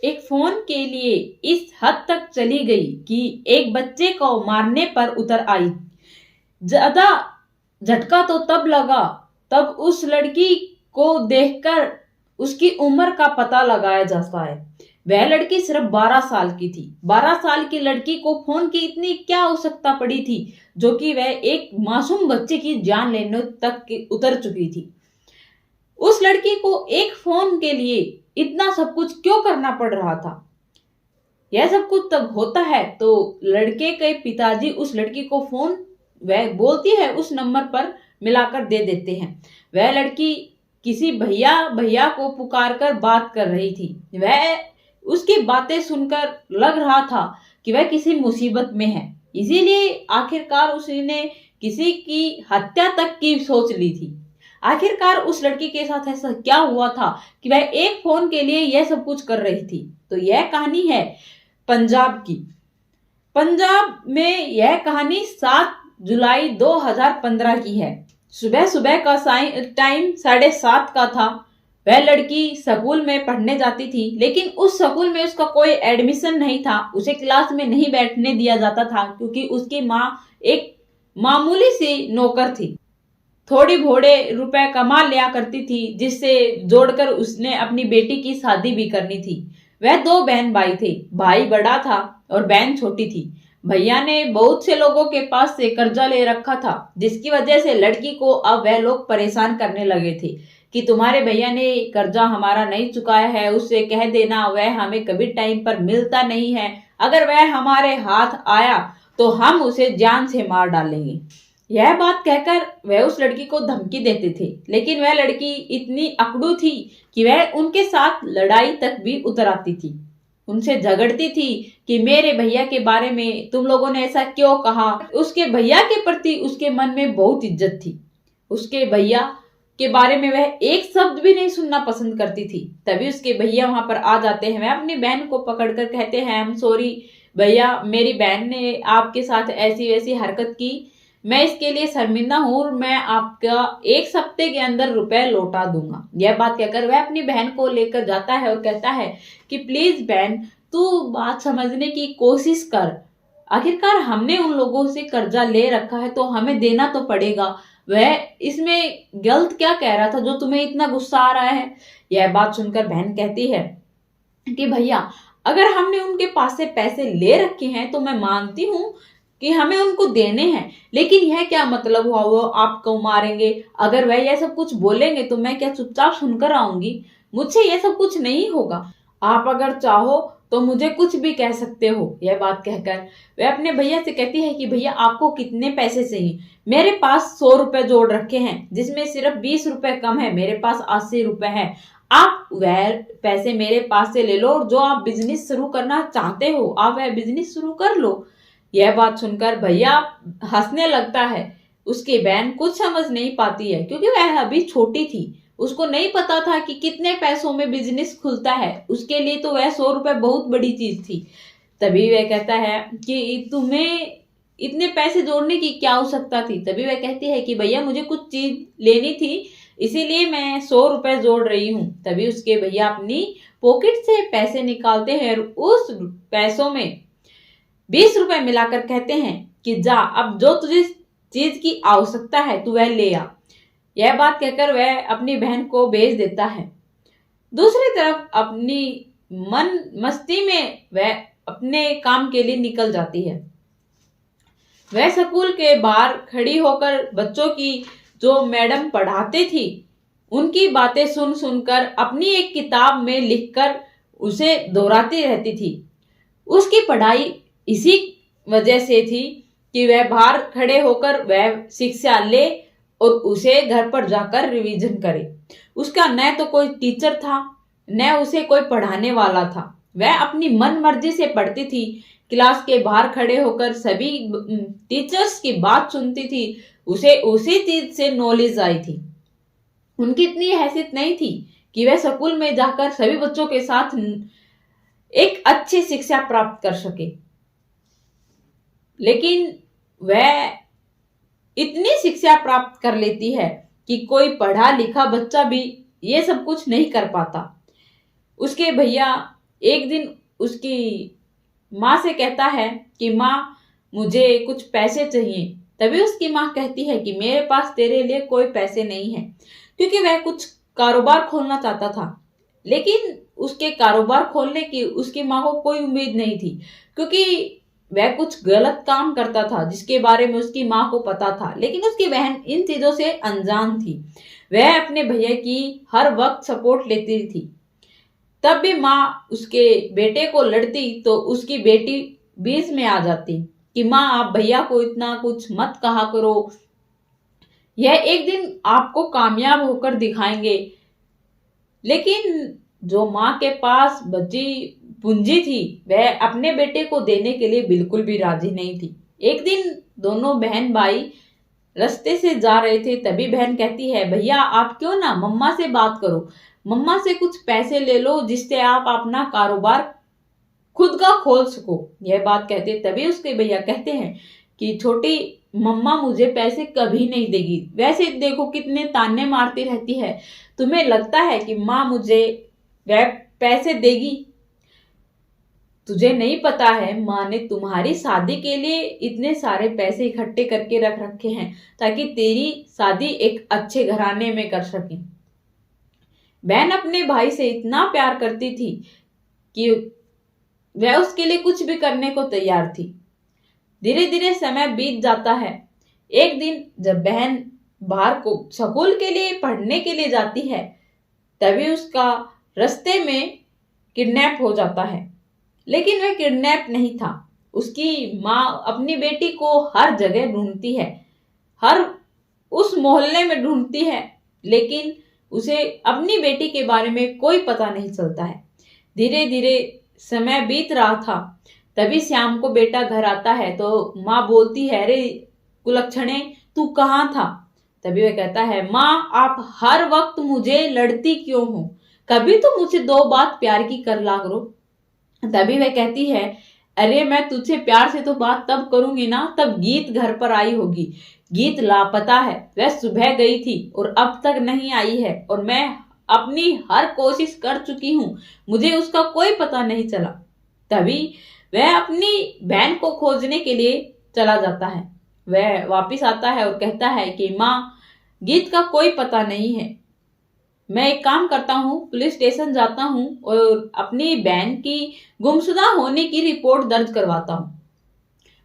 एक फोन के लिए इस हद तक चली गई कि एक बच्चे को मारने पर उतर आई। ज्यादा झटका तो तब लगा तब उस लड़की को देखकर उसकी उम्र का पता लगाया जाता है। वह लड़की सिर्फ 12 साल की थी। 12 साल की लड़की को फोन की इतनी क्या आवश्यकता पड़ी थी जो कि वह एक मासूम बच्चे की जान लेने तक उतर चुकी थी। उस लड़की को एक फोन के लिए इतना सब कुछ क्यों करना पड़ रहा था? यह सब कुछ तब होता है तो लड़के के पिताजी उस लड़की को फोन वह बोलती है उस नंबर पर मिलाकर दे देते हैं। वह लड़की किसी भैया को पुकार कर बात कर रही थी। वह उसकी बातें सुनकर लग रहा था कि वह किसी मुसीबत में है, इसीलिए आखिरकार उसने किसी की हत्या तक की सोच ली थी। आखिरकार उस लड़की के साथ ऐसा क्या हुआ था कि वह एक फोन के लिए यह सब कुछ कर रही थी? तो यह कहानी है पंजाब की। पंजाब में यह कहानी 7 जुलाई 2015 की है। सुबह सुबह का टाइम 7:30 का था। वह लड़की स्कूल में पढ़ने जाती थी, लेकिन उस स्कूल में उसका कोई एडमिशन नहीं था। उसे क्लास में नहीं बैठने दिया जाता था क्योंकि उसकी माँ एक मामूली सी नौकर थी। थोड़ी भोड़े रुपए कमा लिया करती थी जिससे जोड़कर उसने अपनी बेटी की शादी भी करनी थी। वह 2 बहन भाई थे। भाई बड़ा था और बहन छोटी थी। भैया ने बहुत से लोगों के पास से कर्जा ले रखा था, जिसकी वजह से लड़की को अब वह लोग परेशान करने लगे थे कि तुम्हारे भैया ने कर्जा हमारा नहीं चुकाया है, उससे कह देना, वह हमें कभी टाइम पर मिलता नहीं है, अगर वह हमारे हाथ आया तो हम उसे जान से मार डालेंगे। यह बात कहकर वह उस लड़की को धमकी देते थे, लेकिन वह लड़की इतनी अकड़ू थी कि वह उनके साथ लड़ाई तक भी उतर आती थी। उनसे झगड़ती थी कि मेरे भैया के बारे में तुम लोगों ने ऐसा क्यों कहा। उसके भैया के प्रति उसके मन में बहुत इज्जत थी। उसके भैया के बारे में वह एक शब्द भी नहीं सुनना पसंद करती थी। तभी उसके भैया वहां पर आ जाते हैं। वह अपनी बहन को पकड़कर कहते हैं, आई एम सॉरी भैया, मेरी बहन ने आपके साथ ऐसी वैसी हरकत की, मैं इसके लिए शर्मिंदा हूं और मैं आपका 1 हफ्ते के अंदर रुपए लौटा दूंगा। यह बात कहकर वह अपनी बहन को लेकर जाता है और कहता है कि प्लीज बहन, तू बात समझने की कोशिश कर। आखिरकार हमने उन लोगों से कर्जा ले रखा है तो हमें देना तो पड़ेगा। वह इसमें गलत क्या कह रहा था जो तुम्हें इतना गुस्सा आ रहा है? यह बात सुनकर बहन कहती है कि भैया, अगर हमने उनके पास से पैसे ले रखे हैं तो मैं मानती हूँ कि हमें उनको देने हैं, लेकिन यह क्या मतलब हुआ वो आपको मारेंगे? अगर वह यह सब कुछ बोलेंगे तो मैं क्या चुपचाप सुनकर आऊंगी? मुझसे यह सब कुछ नहीं होगा। आप अगर चाहो तो मुझे कुछ भी कह सकते हो। यह बात कहकर वह अपने भैया से कहती है कि भैया आपको कितने पैसे चाहिए? मेरे पास 100 रुपए जोड़ रखे हैं, जिसमें सिर्फ 20 रुपए कम है, मेरे पास 80 रुपए है। आप वह पैसे मेरे पास से ले लो और जो आप बिजनेस शुरू करना चाहते हो आप वह बिजनेस शुरू कर लो। यह बात सुनकर भैया हंसने लगता है। उसकी बहन कुछ समझ नहीं पाती है क्योंकि वह अभी छोटी थी। उसको नहीं पता था कि कितने पैसों में बिजनेस खुलता है। उसके लिए तो वह 100 रुपए बहुत बड़ी चीज थी। तभी वह कहता है कि तुम्हें इतने पैसे जोड़ने की क्या आवश्यकता थी? तभी वह कहती है कि भैया मुझे कुछ चीज लेनी थी, इसीलिए मैं 100 रुपए जोड़ रही हूँ। तभी उसके भैया अपनी पॉकेट से पैसे निकालते हैं और उस पैसों में 20 रुपए मिलाकर कहते हैं कि जा, अब जो तुझे चीज की आवश्यकता है तू वह ले आ। यह बात कहकर वह अपनी बहन को भेज देता है। दूसरी तरफ अपनी मन मस्ती में वह अपने काम के लिए निकल जाती है। वह स्कूल के बाहर खड़ी होकर बच्चों की जो मैडम पढ़ाते थी उनकी बातें सुन सुनकर अपनी एक किताब में लिखकर उसे दोहराती रहती थी। उसकी पढ़ाई इसी वजह से थी कि वह बाहर खड़े होकर वह शिक्षा ले और उसे घर पर जाकर रिवीजन करे। उसका न तो कोई टीचर था न उसे कोई पढ़ाने वाला था। वह अपनी मन मर्जी से पढ़ती थी। क्लास के बाहर खड़े होकर सभी टीचर्स की बात सुनती थी। उसे उसी चीज से नॉलेज आई थी। उनकी इतनी हैसियत नहीं थी कि वह स्कूल में जाकर सभी बच्चों के साथ एक अच्छी शिक्षा प्राप्त कर सके, लेकिन वह इतनी शिक्षा प्राप्त कर लेती है कि कोई पढ़ा लिखा बच्चा भी ये सब कुछ नहीं कर पाता। उसके भैया एक दिन उसकी माँ से कहता है कि माँ मुझे कुछ पैसे चाहिए। तभी उसकी माँ कहती है कि मेरे पास तेरे लिए कोई पैसे नहीं है, क्योंकि वह कुछ कारोबार खोलना चाहता था। लेकिन उसके कारोबार खोलने की उसकी माँ को कोई उम्मीद नहीं थी, क्योंकि वह कुछ गलत काम करता था जिसके बारे में उसकी माँ को पता था। लेकिन उसकी बहन इन चीजों से अनजान थी। वह अपने भैया की हर वक्त सपोर्ट लेती थी। तब भी माँ उसके बेटे को लड़ती तो उसकी बेटी बीच में आ जाती कि माँ आप भैया को इतना कुछ मत कहा करो, यह एक दिन आपको कामयाब होकर दिखाएंगे। लेकिन जो माँ के पास बची पूंजी थी वह अपने बेटे को देने के लिए बिल्कुल भी राजी नहीं थी। एक दिन दोनों बहन भाई रास्ते से जा रहे थे, तभी बहन कहती है भैया आप क्यों ना मम्मा से बात करो, मम्मा से कुछ पैसे ले लो जिससे आप अपना कारोबार खुद का खोल सको। यह बात कहते तभी उसके भैया कहते हैं कि छोटी मम्मा मुझे पैसे कभी नहीं देगी, वैसे देखो कितने ताने मारती रहती है, तुम्हें लगता है कि माँ मुझे वह पैसे देगी? तुझे नहीं पता है माँ ने तुम्हारी शादी के लिए इतने सारे पैसे इकट्ठे करके रख रखे हैं ताकि तेरी शादी एक अच्छे घराने में कर सके। बहन अपने भाई से इतना प्यार करती थी कि वह उसके लिए कुछ भी करने को तैयार थी। धीरे धीरे समय बीत जाता है। एक दिन जब बहन बाहर को स्कूल के लिए पढ़ने के लिए जाती है, तभी उसका रास्ते में किडनैप हो जाता है। लेकिन वह किडनैप नहीं था। उसकी माँ अपनी बेटी को हर जगह ढूंढती है, हर उस मोहल्ले में ढूंढती है, लेकिन उसे अपनी बेटी के बारे में कोई पता नहीं चलता है। धीरे धीरे समय बीत रहा था। तभी शाम को बेटा घर आता है तो माँ बोलती है अरे कुलक्षणे तू कहाँ था? तभी वह कहता है माँ आप हर वक्त मुझे लड़ती क्यों हो, कभी तो मुझे दो बात प्यार की कर ला करो। तभी वह कहती है अरे मैं तुझसे प्यार से तो बात तब करूंगी ना तब गीत घर पर आई होगी। गीत लापता है, वह सुबह गई थी और अब तक नहीं आई है और मैं अपनी हर कोशिश कर चुकी हूँ, मुझे उसका कोई पता नहीं चला। तभी वह अपनी बहन को खोजने के लिए चला जाता है। वह वापिस आता है और कहता है कि माँ गीत का कोई पता नहीं है, मैं एक काम करता हूँ पुलिस स्टेशन जाता हूँ और अपनी बहन की गुमशुदा होने की रिपोर्ट दर्ज करवाता हूँ।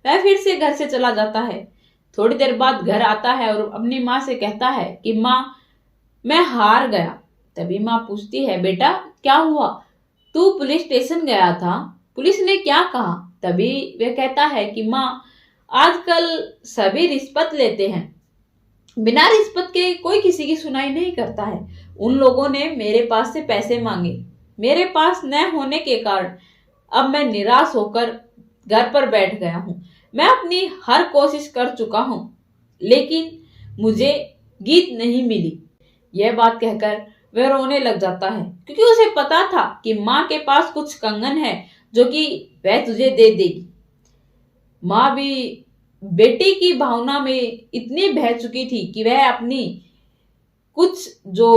वह फिर से घर से चला जाता है। थोड़ी देर बाद घर आता है और अपनी माँ से कहता है कि माँ मैं हार गया। तभी माँ पूछती है बेटा क्या हुआ, तू पुलिस स्टेशन गया था, पुलिस ने क्या कहा? तभी वह कहता है कि माँ आजकल सभी रिश्वत लेते हैं, बिना रिश्वत के कोई किसी की सुनाई नहीं करता है। उन लोगों ने मेरे पास से पैसे मांगे, मेरे पास न होने के कारण अब मैं निराश होकर घर पर बैठ गया हूँ। मैं अपनी हर कोशिश कर चुका हूँ लेकिन मुझे गीत नहीं मिली। यह बात कहकर वह रोने लग जाता है, क्योंकि उसे पता था कि माँ के पास कुछ कंगन है जो कि वह तुझे दे देगी। माँ भी बेटी की भावना में इतनी बह चुकी थी कि वह अपनी कुछ जो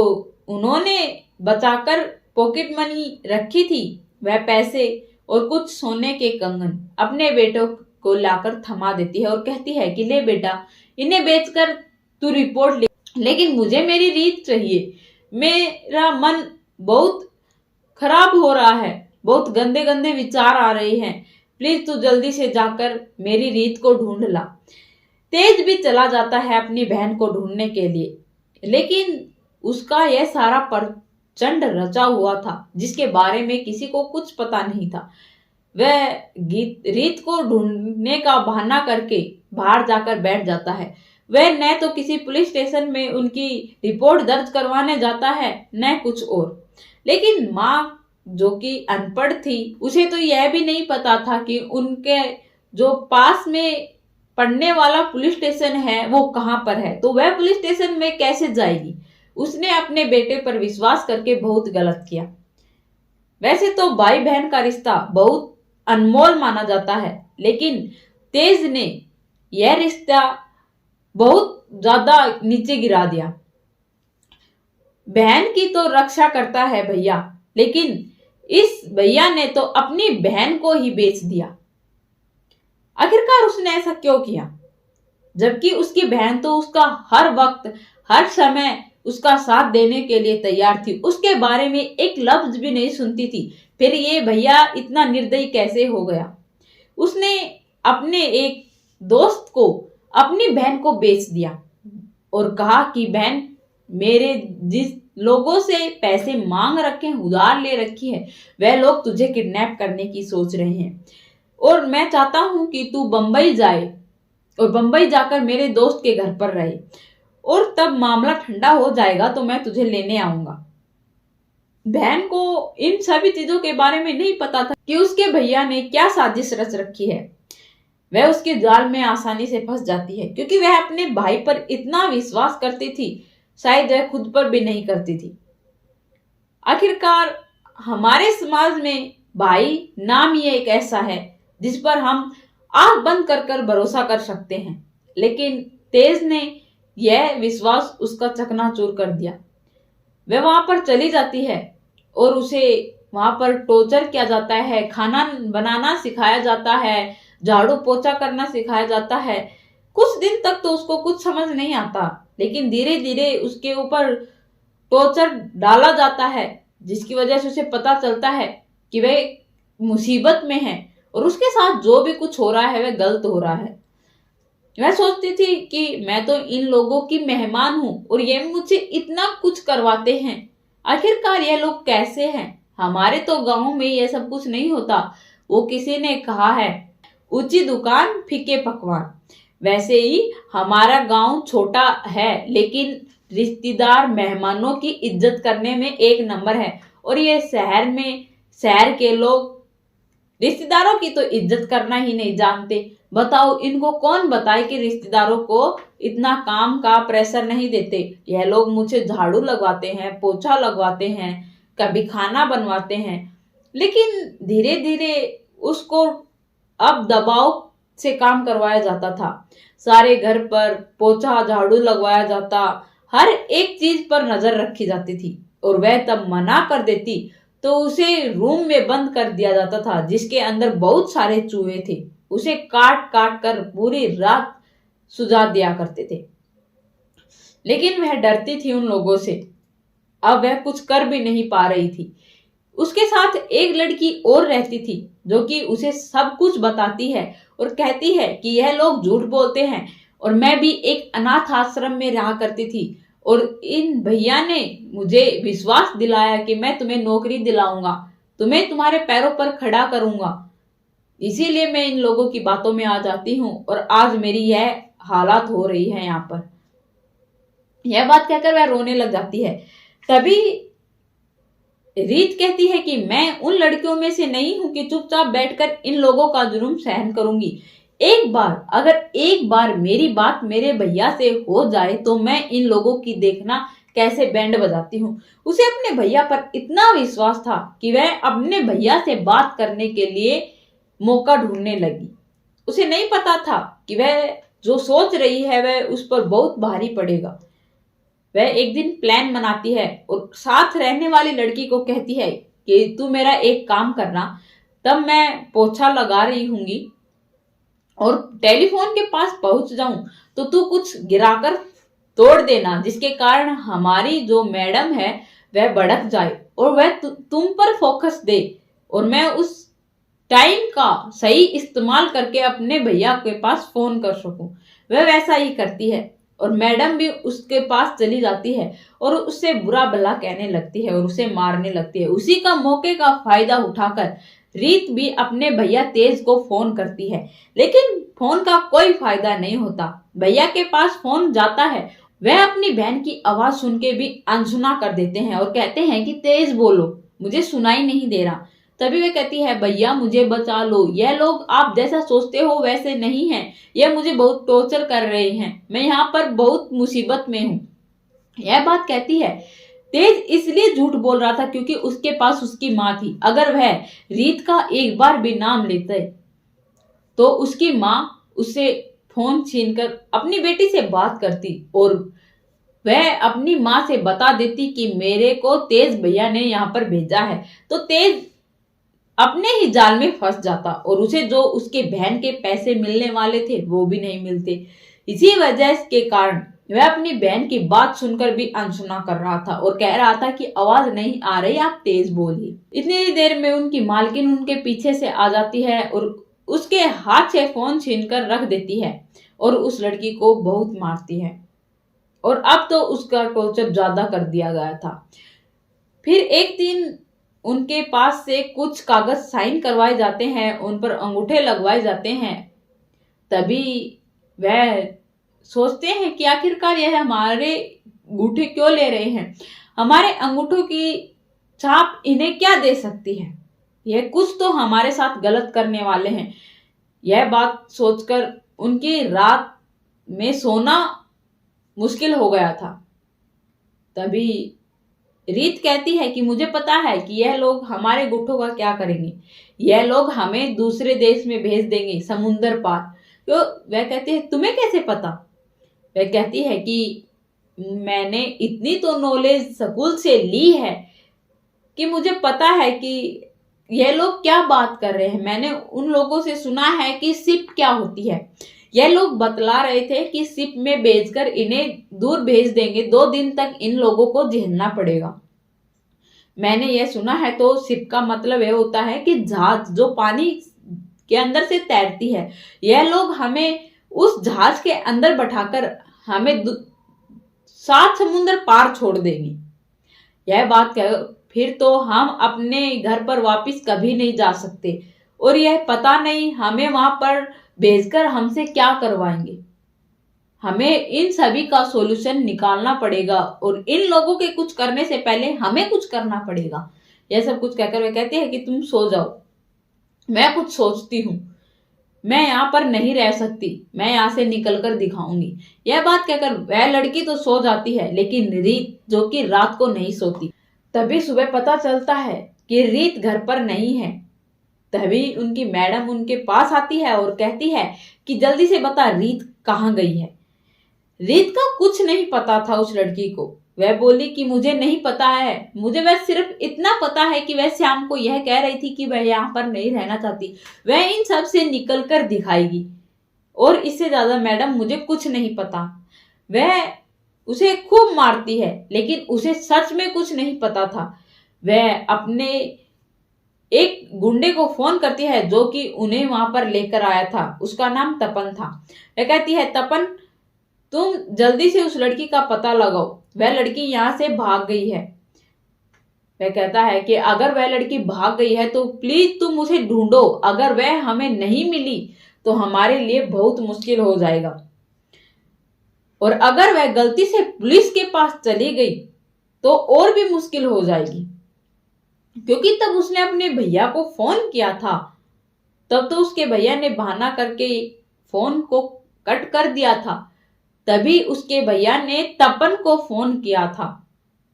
उन्होंने बचाकर पॉकेट मनी रखी थी वह पैसे और कुछ सोने के कंगन अपने बेटों को लाकर थमा देती है और कहती है कि ले बेटा इन्हें बेचकर तू रिपोर्ट ले, लेकिन मुझे मेरी रीत चाहिए, मेरा मन बहुत खराब हो रहा है, बहुत गंदे गंदे विचार आ रहे हैं, प्लीज तू जल्दी से जाकर मेरी रीत को ढूंढ ला। तेज भी चला जाता है अपनी बहन को ढूंढने के लिए, लेकिन उसका यह सारा प्रचंड रचा हुआ था जिसके बारे में किसी को कुछ पता नहीं था। वह रीत को ढूंढने का बहाना करके बाहर जाकर बैठ जाता है। वह न तो किसी पुलिस स्टेशन में उनकी रिपोर्ट दर्ज करवाने जाता है न कुछ और। लेकिन माँ जो कि अनपढ़ थी उसे तो यह भी नहीं पता था कि उनके जो पास में पढ़ने वाला पुलिस स्टेशन है वो कहाँ पर है, तो वह पुलिस स्टेशन में कैसे जाएगी। उसने अपने बेटे पर विश्वास करके बहुत गलत किया। वैसे तो भाई बहन का रिश्ता बहुत अनमोल माना जाता है, लेकिन तेज ने यह रिश्ता बहुत ज्यादा नीचे गिरा दिया। बहन की तो रक्षा करता है भैया, लेकिन इस भैया ने तो अपनी बहन को ही बेच दिया। आखिरकार उसने ऐसा क्यों किया, जबकि उसकी बहन तो उसका हर वक्त हर समय उसका साथ देने के लिए तैयार थी, उसके बारे में एक लफ्ज भी नहीं सुनती थी। फिर ये भैया इतना निर्दयी कैसे हो गया? उसने अपने एक दोस्त को अपनी बहन को बेच दिया और कहा कि बहन, मेरे जिस लोगों से पैसे मांग रखे हैं, उधार ले रखी है, वह लोग तुझे किडनैप करने की सोच रहे हैं और मैं चाहता हूं कि तू बंबई जाए और बंबई जाकर मेरे दोस्त के घर पर रहे और तब मामला ठंडा हो जाएगा तो मैं तुझे लेने आऊंगा। बहन को इन सभी चीजों के बारे में नहीं पता था कि उसके भैया ने क्या साजिश रच रखी है। वह उसके जाल में आसानी से फंस जाती है, क्योंकि वह अपने भाई पर इतना विश्वास करती थी, शायद वह खुद पर भी नहीं करती थी। आखिरकार हमारे समाज में भाई नाम ही एक ऐसा है जिस पर हम आंख बंद कर कर भरोसा कर सकते हैं, लेकिन तेज ने यह विश्वास उसका चकनाचूर कर दिया। वह वहां पर चली जाती है और उसे वहां पर टॉर्चर किया जाता है, खाना बनाना सिखाया जाता है, झाड़ू पोछा करना सिखाया जाता है। कुछ दिन तक तो उसको कुछ समझ नहीं आता, लेकिन धीरे धीरे उसके ऊपर टॉर्चर डाला जाता है, जिसकी वजह से उसे पता चलता है कि वह मुसीबत में है और उसके साथ जो भी कुछ हो रहा है वह गलत हो रहा है। मैं सोचती थी कि मैं तो इन लोगों की मेहमान हूं और ये मुझे इतना कुछ करवाते हैं। आखिरकार ये लोग कैसे हैं? हमारे तो गांव में ये सब कुछ नहीं होता। वो किसी ने कहा है, ऊंची दुकान फीके पकवान। वैसे ही हमारा गांव छोटा है, लेकिन रिश्तेदार मेहमानों की इज्जत करने में एक नंबर है। और ये शहर के लोग रिश्तेदारों की तो इज्जत करना ही नहीं जानते। बताओ, इनको कौन बताए कि रिश्तेदारों को इतना काम का प्रेशर नहीं देते। यह लोग मुझे झाड़ू लगवाते हैं, पोछा लगवाते हैं, कभी खाना बनवाते हैं, लेकिन धीरे धीरे उसको अब दबाव से काम करवाया जाता था। सारे घर पर पोछा झाड़ू लगवाया जाता, हर एक चीज पर नजर रखी जाती थी और वह तब मना कर देती तो उसे रूम में बंद कर दिया जाता था, जिसके अंदर बहुत सारे चूहे थे। उसे काट काट कर पूरी रात सुझा दिया करते थे, लेकिन वह डरती थी उन लोगों से। अब वह कुछ कर भी नहीं पा रही थी। उसके साथ एक लड़की और रहती थी जो कि उसे सब कुछ बताती है और कहती है कि यह लोग झूठ बोलते हैं और मैं भी एक अनाथ आश्रम में रहा करती थी और इन भैया ने मुझे विश्वास दिलाया कि मैं तुम्हें नौकरी दिलाऊंगा, तुम्हें तुम्हारे पैरों पर खड़ा करूंगा, इसीलिए मैं इन लोगों की बातों में आ जाती हूँ और आज मेरी यह हालात हो रही है यहाँ पर। यह बात कहकर वह रोने लग जाती है। तभी रीत कहती है कि मैं उन लड़कियों में से नहीं हूं कि चुपचाप बैठकर इन लोगों का जुर्म सहन करूंगी। अगर एक बार मेरी बात मेरे भैया से हो जाए तो मैं इन लोगों की देखना कैसे बैंड बजाती हूँ। उसे अपने भैया पर इतना विश्वास था कि वह अपने भैया से बात करने के लिए मौका ढूंढने लगी। उसे नहीं पता था कि वह जो सोच रही है वह उस पर बहुत भारी पड़ेगा। वह एक दिन प्लान बनाती है और साथ रहने वाली लड़की को कहती है कि तू मेरा एक काम करना, तब मैं पोछा लगा रही हूंगी और टेलीफोन के पास पहुंच जाऊं तो तू कुछ गिराकर तोड़ देना, जिसके कारण हमारी जो मैडम है वह भड़क जाए और वह तुम पर फोकस दे और मैं उस टाइम का सही इस्तेमाल करके अपने भैया के पास फोन कर सकूं। वह वैसा ही करती है और मैडम भी उसके पास चली जाती है और उससे बुरा भला कहने लगती है और उसे मारने लगती है। उसी का मौके का फायदा उठाकर रीत भी अपने भैया तेज को फोन करती है, लेकिन फोन का कोई फायदा नहीं होता। भैया के पास फोन जाता है, वह अपनी बहन की आवाज सुन के भी अनसुना कर देते हैं और कहते हैं कि तेज बोलो, मुझे सुनाई नहीं दे रहा। तभी वह कहती है, भैया मुझे बचा लो, यह लोग आप जैसा सोचते हो वैसे नहीं है, यह मुझे बहुत टॉर्चर कर रहे हैं, मैं यहाँ पर बहुत मुसीबत में हूँ। यह बात कहती है। तेज इसलिए झूठ बोल रहा था क्योंकि उसके पास उसकी माँ थी। अगर वह रीत का एक बार भी नाम लेते तो उसकी माँ उससे फोन छीनकर अपनी बेटी से बात करती और वह अपनी माँ से बता देती कि मेरे को तेज भैया ने यहाँ पर भेजा है। तो तेज अपने ही जाल में फंस जाता और उसे जो उसके बहन के पैसे मिलने वाले थे वो भी नहीं मिलते। इसी वजह के कारण वह अपनी बहन की बात सुनकर भी अनसुना कर रहा था और कह रहा था कि आवाज नहीं आ रही, आप तेज बोलिए। इतनी देर में उनकी मालकिन उनके पीछे से आ जाती है और उसके हाथ से फोन छीनकर रख देती है और उस लड़की को बहुत मारती है। और अब तो उसका टॉर्चर ज्यादा कर दिया गया था। फिर एक दिन उनके पास से कुछ कागज साइन करवाए जाते हैं, उन पर अंगूठे लगवाए जाते हैं। तभी वह सोचते हैं कि आखिरकार यह हमारे अंगूठे क्यों ले रहे हैं, हमारे अंगूठों की छाप इन्हें क्या दे सकती है, यह कुछ तो हमारे साथ गलत करने वाले हैं। यह बात सोचकर उनकी रात में सोना मुश्किल हो गया था। तभी रीत कहती है कि मुझे पता है कि यह लोग हमारे गुट्ठों का क्या करेंगे, यह लोग हमें दूसरे देश में भेज देंगे समुंदर पार। तो वह कहती है तुम्हें कैसे पता? वह कहती है कि मैंने इतनी तो नॉलेज स्कूल से ली है कि मुझे पता है कि यह लोग क्या बात कर रहे हैं। मैंने उन लोगों से सुना है कि शिप क्या होती है। यह लोग बतला रहे थे कि शिप में भेजकर इन्हें दूर भेज देंगे, 2 दिन तक इन लोगों को झेलना पड़ेगा। मैंने यह सुना है। तो शिप का मतलब यह होता है कि जहाज जो पानी के अंदर से तैरती है। यह लोग हमें उस जहाज के अंदर बैठाकर हमें 7 समुंदर पार छोड़ देंगे। यह बात कह फिर तो हम अपने घर पर वापस कभी नहीं जा सकते और यह पता नहीं हमें वहां पर भेजकर हमसे क्या करवाएंगे। हमें इन सभी का सॉल्यूशन निकालना पड़ेगा और इन लोगों के कुछ करने से पहले हमें कुछ करना पड़ेगा। यह सब कुछ कहकर वे कहते हैं कि तुम सो जाओ, मैं कुछ सोचती हूँ, मैं यहाँ पर नहीं रह सकती, मैं यहाँ से निकल कर दिखाऊंगी। यह बात कहकर वह लड़की तो सो जाती है, लेकिन रीत जो कि रात को नहीं सोती। तभी सुबह पता चलता है कि रीत घर पर नहीं है। तभी उनकी मैडम उनके पास आती है और कहती है कि जल्दी से बता रीत कहाँ गई है। रीत का कुछ नहीं पता था उस लड़की को। वह बोली कि मुझे नहीं पता है, मुझे वह सिर्फ इतना पता है कि वह श्याम को यह कह रही थी कि वह यहाँ पर नहीं रहना चाहती, वह इन सब से निकल कर दिखाएगी और इससे ज्यादा मैडम मुझे कुछ नहीं पता। वह उसे खूब मारती है, लेकिन उसे सच में कुछ नहीं पता था। वह अपने एक गुंडे को फोन करती है जो कि उन्हें वहां पर लेकर आया था, उसका नाम तपन था। वह कहती है तपन तुम जल्दी से उस लड़की का पता लगाओ, वह लड़की यहाँ से भाग गई है। वह कहता है कि अगर वह लड़की भाग गई है तो प्लीज तुम उसे ढूंढो, अगर वह हमें नहीं मिली तो हमारे लिए बहुत मुश्किल हो जाएगा, और अगर वह गलती से पुलिस के पास चली गई तो और भी मुश्किल हो जाएगी, क्योंकि तब उसने अपने भैया को फोन किया था। तब तो उसके भैया ने बहाना करके फोन को कट कर दिया था। तभी उसके भैया ने तपन को फोन किया था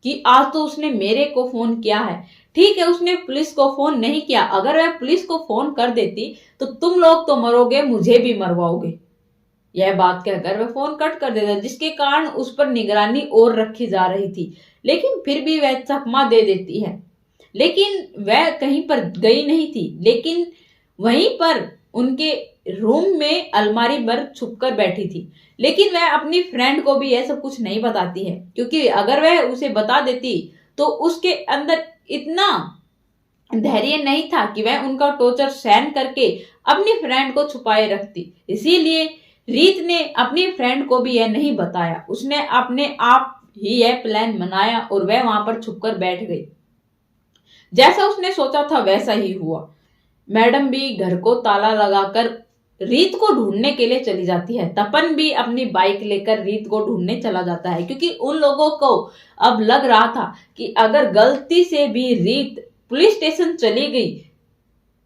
कि आज तो उसने मेरे को फोन किया है। ठीक है, उसने पुलिस को फोन नहीं किया, अगर वह पुलिस को फोन कर देती तो तुम लोग तो मरोगे, मुझे भी मरवाओगे। यह बात कहकर वह फोन कट कर देता, जिसके कारण उस पर निगरानी और रखी जा रही थी, लेकिन फिर भी वह चकमा दे देती है। लेकिन वह कहीं पर गई नहीं थी, लेकिन वहीं पर उनके रूम में अलमारी पर छुपकर बैठी थी। लेकिन वह अपनी फ्रेंड को भी यह सब कुछ नहीं बताती है, क्योंकि अगर वह उसे बता देती तो उसके अंदर इतना धैर्य नहीं था कि वह उनका टॉर्चर सहन करके अपनी फ्रेंड को छुपाए रखती। इसीलिए रीत ने अपनी फ्रेंड को भी यह नहीं बताया, उसने अपने आप ही यह प्लान बनाया और वह वहां पर छुपकर बैठ गई। जैसा उसने सोचा था वैसा ही हुआ। मैडम भी घर को ताला लगाकर रीत को ढूंढने के लिए चली जाती है। तपन भी अपनी बाइक लेकर रीत को ढूंढने चला जाता है, क्योंकि उन लोगों को अब लग रहा था कि अगर गलती से भी रीत पुलिस स्टेशन चली गई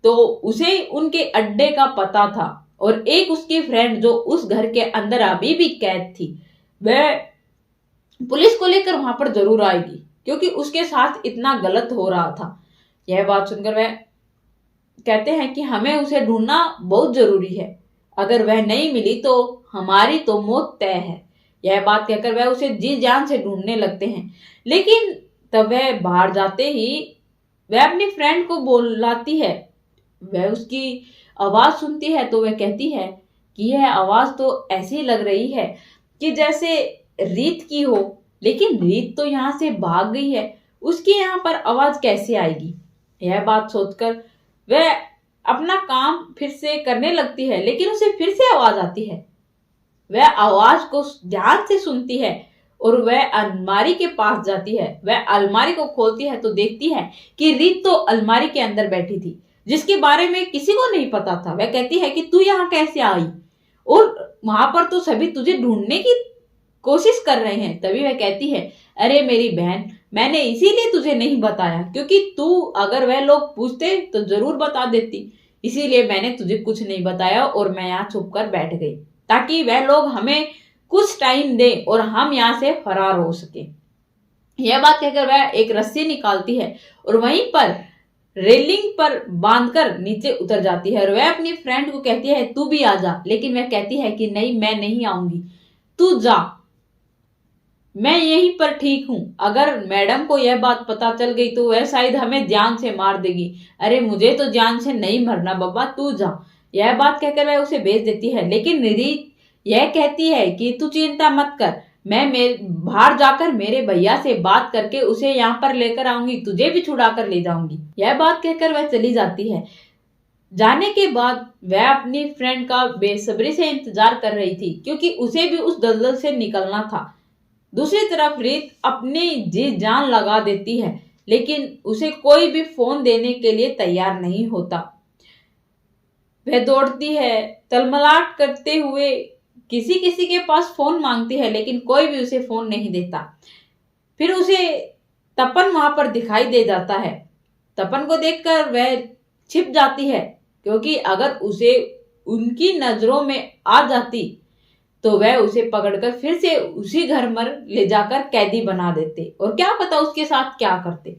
तो उसे उनके अड्डे का पता था, और एक उसकी फ्रेंड जो उस घर के अंदर अभी भी कैद थी, वह पुलिस को लेकर वहां पर जरूर आएगी, क्योंकि उसके साथ इतना गलत हो रहा था। यह बात सुनकर वह कहते हैं कि हमें उसे ढूंढना बहुत जरूरी है, अगर वह नहीं मिली तो हमारी तो मौत तय है। यह बात कहकर वह उसे जी जान से ढूंढने लगते हैं, लेकिन तब वह बाहर जाते ही वह अपनी फ्रेंड को बुलाती है। वह उसकी आवाज सुनती है तो वह कहती है कि यह आवाज तो ऐसी लग रही है कि जैसे रीत की हो, लेकिन रीत तो यहाँ से भाग गई है, उसकी यहाँ पर आवाज कैसे आएगी। यह बात सोचकर वह अपना काम फिर से करने लगती है, लेकिन उसे फिर से आवाज आती है। वह आवाज को ध्यान से सुनती है और वह अलमारी के पास जाती है। वह अलमारी को खोलती है तो देखती है कि रीत तो अलमारी के अंदर बैठी थी, जिसके बारे में किसी को नहीं पता था। वह कहती है कि तू यहाँ कैसे आई, और वहां पर तो सभी तुझे ढूंढने की कोशिश कर रहे हैं। तभी वह कहती है, अरे मेरी बहन, मैंने इसीलिए तुझे नहीं बताया, क्योंकि तू अगर वह लोग पूछते तो जरूर बता देती, इसीलिए मैंने तुझे कुछ नहीं बताया और मैं यहाँ छुप कर बैठ गई, ताकि वह लोग हमें कुछ टाइम दे और हम यहाँ से फरार हो सके। यह बात कहकर वह एक रस्सी निकालती है और वहीं पर रेलिंग पर बांधकर नीचे उतर जाती है और वह अपनी फ्रेंड को कहती है तू भी आ जा, लेकिन वह कहती है कि नहीं, मैं नहीं आऊंगी, तू जा, मैं यहीं पर ठीक हूं। अगर मैडम को यह बात पता चल गई तो वह शायद हमें जान से मार देगी। अरे मुझे तो जान से नहीं मरना बाबा, तू जा। यह बात कहकर वह उसे भेज देती है, लेकिन रीत यह कहती है कि तू चिंता मत कर, मैं बाहर जाकर मेरे भैया से बात करके उसे यहाँ पर लेकर आऊंगी, तुझे भी छुड़ा कर ले जाऊंगी। यह बात कहकर वह चली जाती है। जाने के बाद वह अपनी फ्रेंड का बेसब्री से इंतजार कर रही थी, क्योंकि उसे भी उस दलदल से निकलना था। दूसरी तरफ रीत अपनी जी जान लगा देती है, लेकिन उसे कोई भी फोन देने के लिए तैयार नहीं होता। वह दौड़ती है, तलमलाट करते हुए किसी किसी के पास फोन मांगती है, लेकिन कोई भी उसे फोन नहीं देता। फिर उसे तपन वहां पर दिखाई दे जाता है। तपन को देखकर वह छिप जाती है, क्योंकि अगर उसे उनकी नजरों में आ जाती तो वह उसे पकड़कर फिर से उसी घर में ले जाकर कैदी बना देते और क्या पता उसके साथ क्या करते।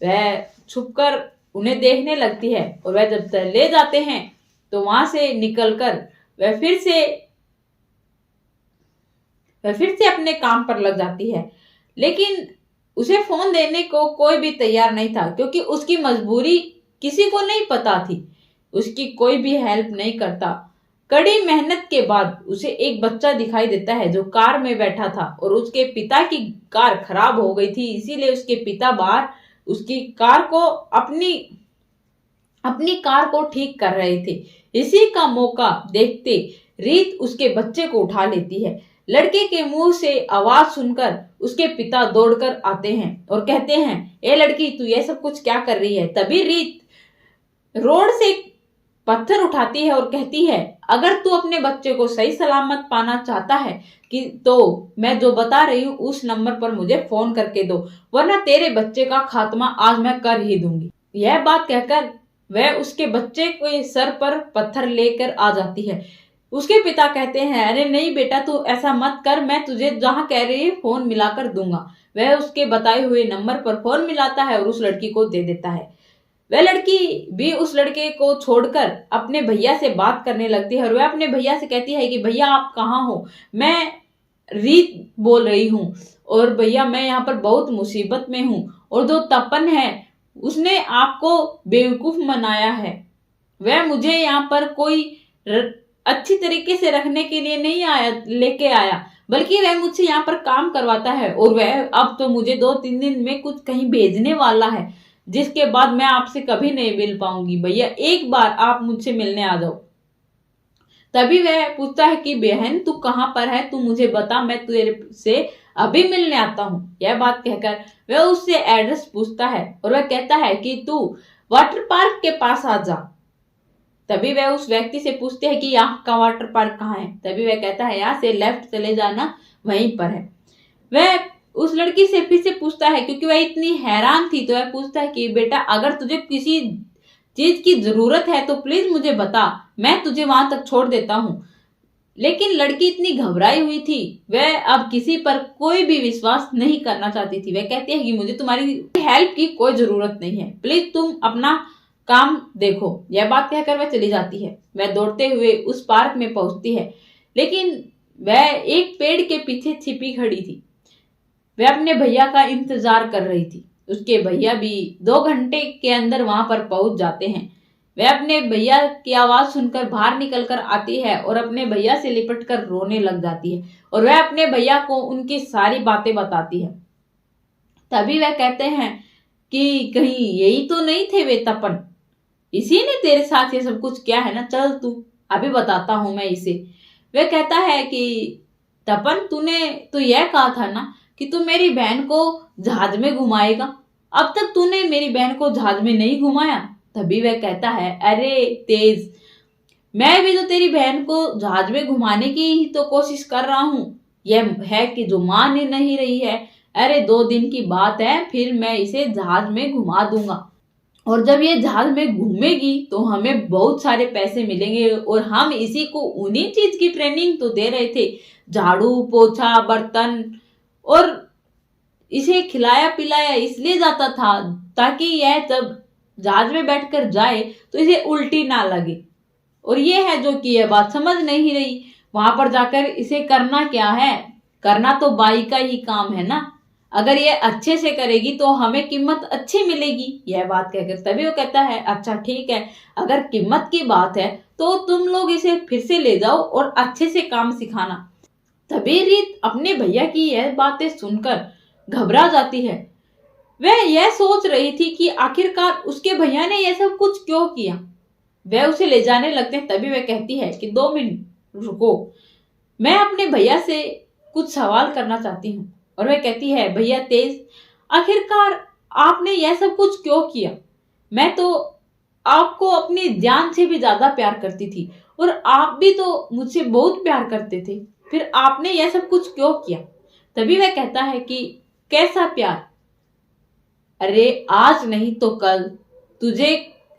वह छुपकर उन्हें देखने लगती है और वह जब ले जाते हैं तो वहां से निकलकर वह फिर से अपने काम पर लग जाती है। लेकिन उसे फोन देने को कोई भी तैयार नहीं था, क्योंकि उसकी मजबूरी किसी को नहीं पता थी, उसकी कोई भी हेल्प नहीं करता। कड़ी मेहनत के बाद उसे एक बच्चा दिखाई देता है जो कार में बैठा था और उसके पिता की कार खराब हो गई थी, इसीलिए उसके पिता बाहर उसकी कार को अपनी कार को ठीक कर रहे थे। इसी का मौका देखते रीत उसके बच्चे को उठा लेती है। लड़के के मुंह से आवाज सुनकर उसके पिता दौड़कर आते हैं और कहते हैं, ए लड़की, तू ये सब कुछ क्या कर रही है। तभी रीत रोड से पत्थर उठाती है और कहती है, अगर तू अपने बच्चे को सही सलामत पाना चाहता है कि तो मैं जो बता रही हूँ उस नंबर पर मुझे फोन करके दो, वरना तेरे बच्चे का खात्मा आज मैं कर ही दूंगी। यह बात कहकर वह उसके बच्चे के सर पर पत्थर लेकर आ जाती है। उसके पिता कहते हैं, अरे नहीं बेटा, तू ऐसा मत कर, मैं तुझे जहां कह रही है फोन मिलाकर दूंगा। वह उसके बताए हुए नंबर पर फोन मिलाता है और उस लड़की को दे देता है। वह लड़की भी उस लड़के को छोड़कर अपने भैया से बात करने लगती है और वह अपने भैया से कहती है कि भैया आप कहाँ हो, मैं रीत बोल रही हूँ और भैया मैं यहाँ पर बहुत मुसीबत में हूँ और जो तपन है उसने आपको बेवकूफ बनाया है। वह मुझे यहाँ पर कोई अच्छी तरीके से रखने के लिए नहीं लेके आया, बल्कि वह मुझसे यहाँ पर काम करवाता है और वह अब तो मुझे 2-3 दिन में कुछ कहीं भेजने वाला है, जिसके बाद मैं आपसे कभी नहीं मिल पाऊंगी। भैया एक बार आप मुझसे मिलने आ जाओ। तभी वह पूछता है कि बहन तू कहाँ पर है, तू मुझे बता, मैं तेरे से अभी मिलने आता हूँ। यह बात कहकर वह उससे एड्रेस पूछता है और वह कहता है कि तू वाटर पार्क के पास आ जा। तभी वह उस व्यक्ति से पूछते हैं कि यहाँ का वाटर पार्क कहाँ है। तभी वह कहता है, यहाँ से लेफ्ट चले जाना, वहीं पर है। वह उस लड़की से फिर से पूछता है, क्योंकि वह इतनी हैरान थी, तो वह पूछता है कि बेटा अगर तुझे किसी चीज की जरूरत है तो प्लीज मुझे बता, मैं तुझे वहां तक छोड़ देता हूँ। लेकिन लड़की इतनी घबराई हुई थी, वह अब किसी पर कोई भी विश्वास नहीं करना चाहती थी। वह कहती है कि मुझे तुम्हारी हेल्प की कोई जरूरत नहीं है, प्लीज तुम अपना काम देखो। यह बात कहकर वह चली जाती है। वह दौड़ते हुए उस पार्क में पहुंचती है, लेकिन वह एक पेड़ के पीछे छिपी खड़ी थी। वह अपने भैया का इंतजार कर रही थी। उसके भैया भी 2 घंटे के अंदर वहां पर पहुंच जाते हैं। वह अपने भैया की आवाज सुनकर बाहर निकल कर आती है और अपने भैया से लिपट कर रोने लग जाती है और वह अपने भैया को उनकी सारी बातें बताती है। तभी वह कहते हैं कि कहीं यही तो नहीं थे वे तपन, इसी ने तेरे साथ ये सब कुछ किया है ना, चल तू अभी बताता हूं मैं इसे। वह कहता है कि तपन तूने तो यह कहा था ना कि तू मेरी बहन को जहाज में घुमाएगा, अब तक तूने मेरी बहन को जहाज में नहीं घुमाया। तभी वह कहता है अरे तेज, मैं भी तो तेरी बहन को जहाज में घुमाने की ही तो कोशिश कर रहा हूं, यह है कि जो मान ही नहीं रही है। अरे 2 दिन की बात है, फिर मैं इसे जहाज में घुमा दूंगा और जब ये जहाज में घूमेगी तो हमें बहुत सारे पैसे मिलेंगे और हम इसी को उन्हीं चीज की ट्रेनिंग तो दे रहे थे, झाड़ू पोछा बर्तन, और इसे खिलाया पिलाया इसलिए जाता था ताकि यह जब जहाज में बैठकर जाए तो इसे उल्टी ना लगे। और ये है जो कि यह बात समझ नहीं रही, वहां पर जाकर इसे करना क्या है, करना तो बाई का ही काम है ना, अगर ये अच्छे से करेगी तो हमें कीमत अच्छी मिलेगी। यह बात कहकर तभी वो कहता है अच्छा ठीक है, अगर कीमत की बात है तो तुम लोग इसे फिर से ले जाओ और अच्छे से काम सिखाना। तभी रीत अपने भैया की यह बातें सुनकर घबरा जाती है। वह यह सोच रही थी कि आखिरकार उसके भैया ने यह सब कुछ क्यों किया। वह उसे ले जाने लगते हैं, तभी वह कहती है कि 2 मिनट रुको, मैं अपने भैया से कुछ सवाल करना चाहती हूँ। और वह कहती है भैया तेज, आखिरकार आपने यह सब कुछ क्यों किया, मैं तो आपको अपनी जान से भी ज्यादा प्यार करती थी और आप भी तो मुझसे बहुत प्यार करते थे, फिर आपने यह सब कुछ क्यों किया। तभी वह कहता है कि कैसा प्यार, अरे आज नहीं तो कल तुझे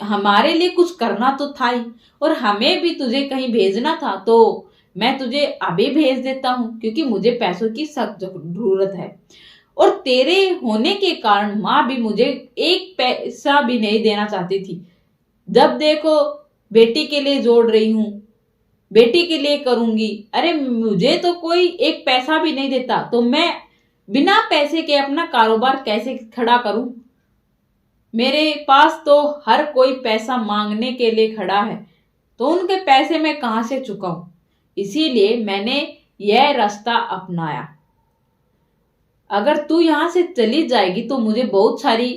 हमारे लिए कुछ करना तो था ही, और हमें भी तुझे कहीं भेजना था तो मैं तुझे अभी भेज देता हूँ क्योंकि मुझे पैसों की सख्त जरूरत है, और तेरे होने के कारण माँ भी मुझे एक पैसा भी नहीं देना चाहती थी। जब देखो बेटी के लिए जोड़ रही हूँ, बेटी के लिए करूंगी, अरे मुझे तो कोई एक पैसा भी नहीं देता तो मैं बिना पैसे के अपना कारोबार कैसे खड़ा करूं। मेरे पास तो हर कोई पैसा मांगने के लिए खड़ा है तो उनके पैसे मैं कहां से चुकाऊं, इसीलिए मैंने यह रास्ता अपनाया। अगर तू यहां से चली जाएगी तो मुझे बहुत सारी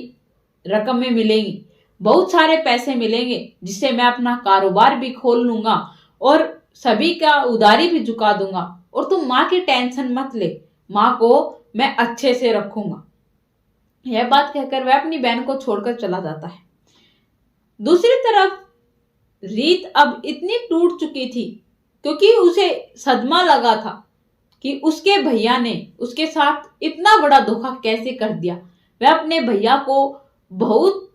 रकमें मिलेंगी, बहुत सारे पैसे मिलेंगे जिससे मैं अपना कारोबार भी खोल लूंगा और सभी का उधारी भी चुका दूंगा, और तुम माँ की टेंशन मत ले, माँ को मैं अच्छे से रखूंगा। यह बात कहकर वह अपनी बहन को छोड़कर चला जाता है। दूसरी तरफ रीत अब इतनी टूट चुकी थी क्योंकि उसे सदमा लगा था कि उसके भैया ने उसके साथ इतना बड़ा धोखा कैसे कर दिया। वह अपने भैया को बहुत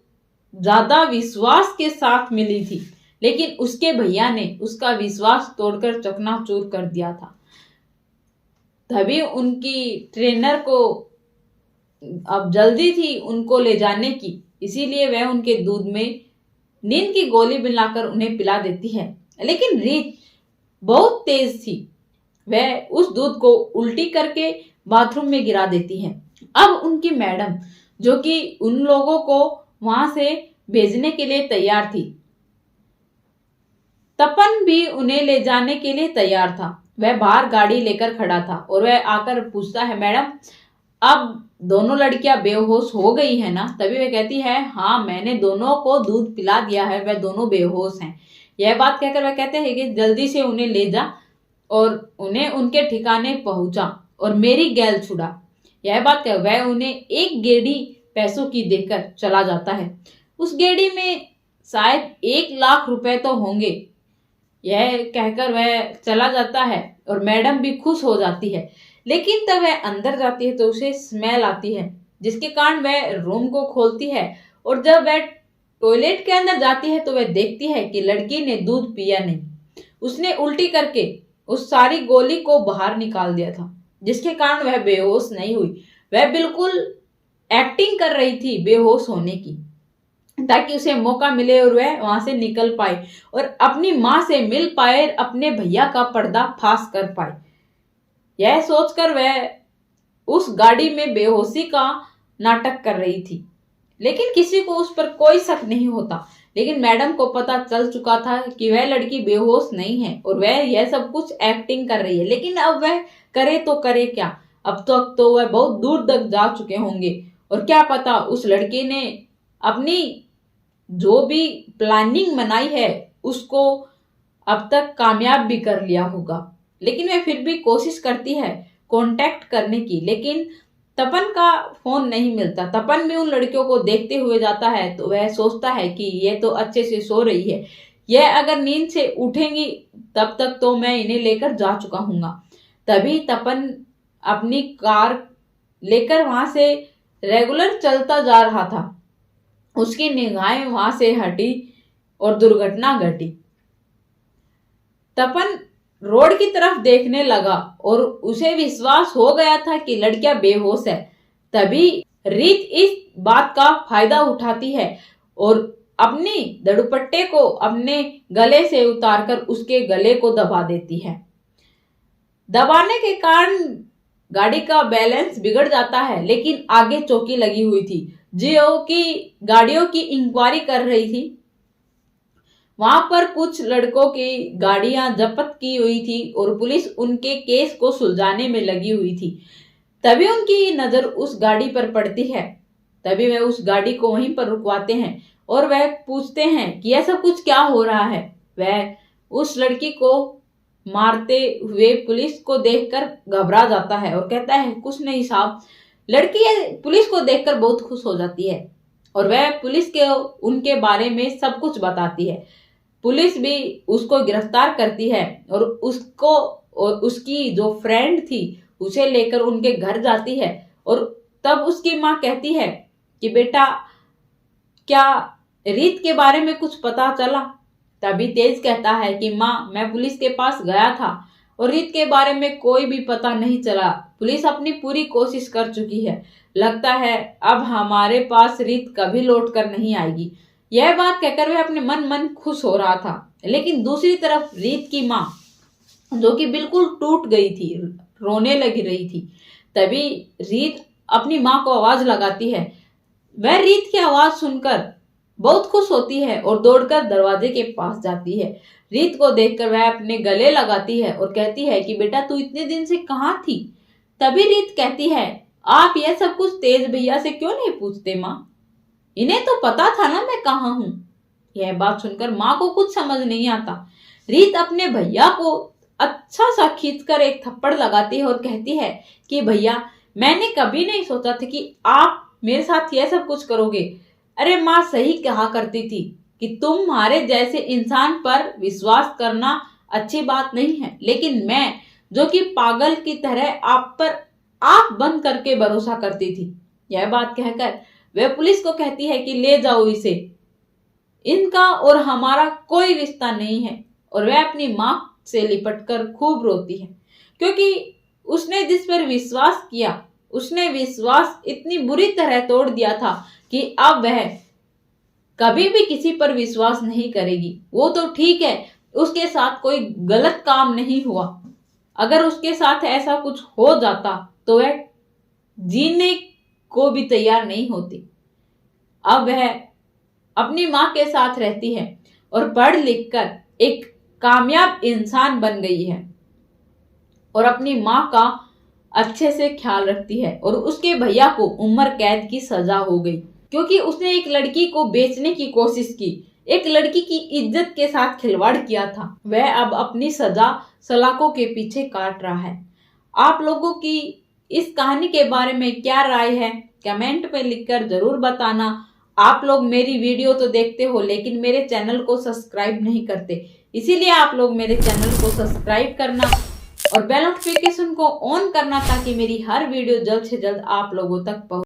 ज्यादा विश्वास के साथ मिली थी, लेकिन उसके भैया ने उसका विश्वास तोड़कर चकनाचूर कर दिया था। तभी उनकी ट्रेनर को अब जल्दी थी उनको ले जाने की, इसीलिए वह उनके दूध में नींद की गोली मिलाकर उन्हें पिला देती है। लेकिन रीत बहुत तेज थी, वह उस दूध को उल्टी करके बाथरूम में गिरा देती है। अब उनकी मैडम जो कि उन लोगों को वहां से भेजने के लिए तैयार थी, तपन भी उन्हें ले जाने के लिए तैयार था। वह बाहर गाड़ी लेकर खड़ा था और वह आकर पूछता है मैडम अब दोनों लड़कियां बेहोश हो गई है ना। तभी वह कहती है हाँ मैंने दोनों को दूध पिला दिया है, वह दोनों बेहोश हैं। यह बात कहकर वह कहते हैं कि जल्दी से उन्हें ले जा और उन्हें उनके ठिकाने पहुंचा और मेरी गैल छुड़ा। यह बात कह वह उन्हें एक गेड़ी पैसों की देकर चला जाता है। उस गेड़ी में शायद 1 लाख रुपए तो होंगे। यह कहकर वह चला जाता है और मैडम भी खुश हो जाती है, लेकिन तब वह अंदर जाती है तो उसे स्मेल आती है जिसके कारण वह रूम को खोलती है, और जब वह टॉयलेट के अंदर जाती है तो वह देखती है कि लड़की ने दूध पिया नहीं, उसने उल्टी करके उस सारी गोली को बाहर निकाल दिया था, जिसके कारण वह बेहोश नहीं हुई। वह बिल्कुल एक्टिंग कर रही थी बेहोश होने की ताकि उसे मौका मिले और वह वहां से निकल पाए और अपनी मां से मिल पाए, अपने भैया का पर्दा फाश कर पाए। यह सोचकर वह उस गाड़ी में बेहोशी का नाटक कर रही थी, लेकिन किसी को उस पर कोई शक नहीं होता। लेकिन मैडम को पता चल चुका था कि वह लड़की बेहोश नहीं है और वह यह सब कुछ एक्टिंग कर रही है। लेकिन अब वह करे तो करे क्या? अब तक तो वह बहुत दूर तक जा चुके होंगे और क्या पता उस लड़की ने अपनी जो भी प्लानिंग बनाई है उसको अब तक कामयाब भी कर लिया होगा। लेकिन वह फिर भी कोशिश करती है कांटेक्ट करने की, लेकिन तपन का फोन नहीं मिलता। तपन भी उन लड़कियों को देखते हुए जाता है तो वह सोचता है कि ये तो अच्छे से सो रही है, यह अगर नींद से उठेंगी तब तक तो मैं इन्हें लेकर जा चुका हूँगा। तभी तपन अपनी कार लेकर वहां से रेगुलर चलता जा रहा था। उसकी निगाहें वहां से हटी और दुर्घटना घटी। तपन रोड की तरफ देखने लगा और उसे विश्वास हो गया था कि लड़कियां बेहोश है। तभी रीत इस बात का फायदा उठाती है और अपनी दड़ुपट्टे को अपने गले से उतारकर उसके गले को दबा देती है। दबाने के कारण गाड़ी का बैलेंस बिगड़ जाता है, लेकिन आगे चौकी लगी हुई थी जो कि गाड़ियों की इंक्वायरी कर रही थी। वहां पर कुछ लड़कों की गाड़ियां जब्त की हुई थी और पुलिस उनके केस को सुलझाने में लगी हुई थी। तभी उनकी नजर उस गाड़ी पर पड़ती है। तभी वह उस गाड़ी को वहीं पर रुकवाते हैं और वह पूछते हैं कि ऐसा कुछ क्या हो रहा है। वह उस लड़की को मारते हुए पुलिस को देखकर घबरा जाता है और कहता है कुछ नहीं साहब। लड़की पुलिस को देखकर बहुत खुश हो जाती है और वह पुलिस के उनके बारे में सब कुछ बताती है। पुलिस भी उसको गिरफ्तार करती है और उसको और उसकी जो फ्रेंड थी उसे लेकर उनके घर जाती है। और तब उसकी माँ कहती है कि बेटा क्या रीत के बारे में कुछ पता चला? तभी तेज कहता है कि माँ मैं पुलिस के पास गया था और रीत के बारे में कोई भी पता नहीं चला। पुलिस अपनी पूरी कोशिश कर चुकी है, लगता है अब हमारे पास रीत कभी लौट कर नहीं आएगी। यह बात कहकर वह अपने मन खुश हो रहा था। लेकिन दूसरी तरफ रीत की माँ जो कि बिल्कुल टूट गई थी, रोने लगी रही थी। तभी रीत अपनी माँ को आवाज लगाती है। वह रीत की आवाज सुनकर बहुत खुश होती है और दौड़कर दरवाजे के पास जाती है। रीत को देखकर वह अपने गले लगाती है और कहती है कि बेटा तू इतने दिन से कहाँ थी? तभी रीत कहती है आप यह सब कुछ तेज भैया से क्यों नहीं पूछते माँ? इन्हें तो पता था ना मैं कहाँ हूँ। यह बात सुनकर माँ को कुछ समझ नहीं आता। रीत अपने भैया को अच्छा सा खींचकर एक थप्पड़ लगाती है और कहती है कि भैया मैंने कभी नहीं सोचा था कि आप मेरे साथ यह सब कुछ करोगे। अरे माँ सही कहा करती थी कि तुम्हारे जैसे इंसान पर विश्वास करना अच्छी बात नहीं है, लेकिन मैं जो कि पागल की तरह आप पर आंख बंद करके भरोसा करती थी। यह बात कहकर वह पुलिस को कहती है कि ले जाओ इसे, इनका और हमारा कोई रिश्ता नहीं है। और वह अपनी माँ से लिपटकर खूब रोती है क्योंकि उसने जिस पर विश्वास किया उसने विश्वास इतनी बुरी तरह तोड़ दिया था कि अब वह कभी भी किसी पर विश्वास नहीं करेगी। वो तो ठीक है उसके साथ कोई गलत काम नहीं हुआ, अगर उसके साथ ऐसा कुछ हो जाता तो वह जीने को भी तैयार नहीं होती। अब वह अपनी माँ के साथ रहती है और पढ़ लिख कर एक कामयाब इंसान बन गई है और अपनी माँ का अच्छे से ख्याल रखती है। और उसके भैया को उम्र कैद की सजा हो गई क्योंकि उसने एक लड़की को बेचने की कोशिश की, एक लड़की की इज्जत के साथ खिलवाड़ किया था। वह अब अपनी सजा सलाखों के पीछे काट रहा है। आप लोगों की इस कहानी के बारे में क्या राय है कमेंट में लिखकर जरूर बताना। आप लोग मेरी वीडियो तो देखते हो लेकिन मेरे चैनल को सब्सक्राइब नहीं करते, इसीलिए आप लोग मेरे चैनल को सब्सक्राइब करना और बेल नोटिफिकेशन को ऑन करना ताकि मेरी हर वीडियो जल्द से जल्द आप लोगों तक पहुंचे।